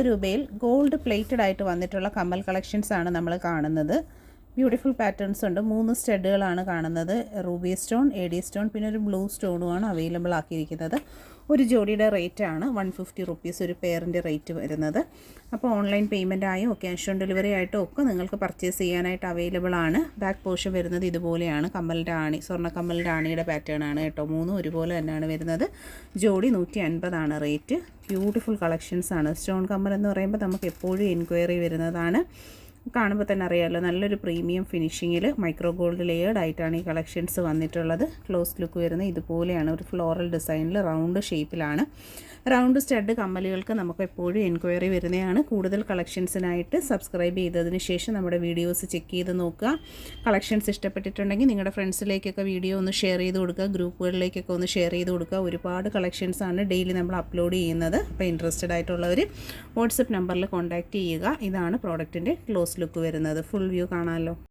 രൂപയിൽ gold plated ആയിട്ട് വന്നിട്ടുള്ള കമ്മൽ കളക്ഷൻസ് ആണ് നമ്മൾ കാണുന്നത്. ബ്യൂട്ടിഫുൾ പാറ്റേൺസ് ഉണ്ട്. 3 സ്റ്റഡുകളാണ് കാണുന്നത്. Ruby stone, A D stone, പിന്നെ ഒരു ബ്ലൂ സ്റ്റോണുമാണ് അവൈലബിൾ ആക്കിയിരിക്കുന്നത്. ഒരു ജോഡിയുടെ റേറ്റ് ആണ് 150 റുപ്പീസ് ഒരു പെയറിൻ്റെ റേറ്റ് വരുന്നത്. അപ്പോൾ ഓൺലൈൻ പേയ്മെൻ്റ് ആയോ ക്യാഷ് ഓൺ ഡെലിവറി ആയിട്ടോ ഒക്കെ നിങ്ങൾക്ക് പർച്ചേസ് ചെയ്യാനായിട്ട് അവൈലബിൾ ആണ്. ബാക്ക് പോർഷൻ വരുന്നത് ഇതുപോലെയാണ്. കമ്മലിൻ്റെ ആണി, സ്വർണ്ണ കമ്മലിൻ്റെ ആണിയുടെ പാറ്റേൺ ആണ് കേട്ടോ. 3 ഒരുപോലെ തന്നെയാണ് വരുന്നത്. ജോഡി 150 ആണ് റേറ്റ്. ബ്യൂട്ടിഫുൾ കളക്ഷൻസ് ആണ്. സ്റ്റോൺ കമ്മൽ എന്ന് പറയുമ്പോൾ നമുക്ക് എപ്പോഴും എൻക്വയറി വരുന്നതാണ്. കാണുമ്പോൾ തന്നെ അറിയാമല്ലോ, നല്ലൊരു പ്രീമിയം ഫിനിഷിങ്ങിൽ മൈക്രോ ഗോൾഡ് ലെയേർഡ് ആയിട്ടാണ് ഈ കളക്ഷൻസ് വന്നിട്ടുള്ളത്. ക്ലോസ് ലുക്ക് വരുന്നത് ഇതുപോലെയാണ്. ഒരു ഫ്ലോറൽ ഡിസൈനിൽ റൗണ്ട് ഷേപ്പിലാണ്. റൗണ്ട് സ്റ്റഡ് കമ്മലുകൾക്ക് നമുക്ക് എപ്പോഴും എൻക്വയറി വരുന്നതാണ്. കൂടുതൽ കളക്ഷൻസിനായിട്ട് സബ്സ്ക്രൈബ് ചെയ്തതിന് ശേഷം നമ്മുടെ വീഡിയോസ് ചെക്ക് ചെയ്ത് നോക്കുക. കളക്ഷൻസ് ഇഷ്ടപ്പെട്ടിട്ടുണ്ടെങ്കിൽ നിങ്ങളുടെ ഫ്രണ്ട്സിലേക്കൊക്കെ വീഡിയോ ഒന്ന് ഷെയർ ചെയ്ത് കൊടുക്കുക. ഗ്രൂപ്പുകളിലേക്കൊക്കെ ഒന്ന് ഷെയർ ചെയ്ത് കൊടുക്കുക. ഒരുപാട് കളക്ഷൻസാണ് ഡെയിലി നമ്മൾ അപ്ലോഡ് ചെയ്യുന്നത്. അപ്പോൾ ഇൻട്രസ്റ്റഡ് ആയിട്ടുള്ളവർ വാട്സപ്പ് നമ്പറിൽ കോൺടാക്റ്റ് ചെയ്യുക. ഇതാണ് പ്രോഡക്റ്റിൻ്റെ ക്ലോസ് ലുക്ക് വരുന്നത്. ഫുൾ വ്യൂ കാണാമല്ലോ.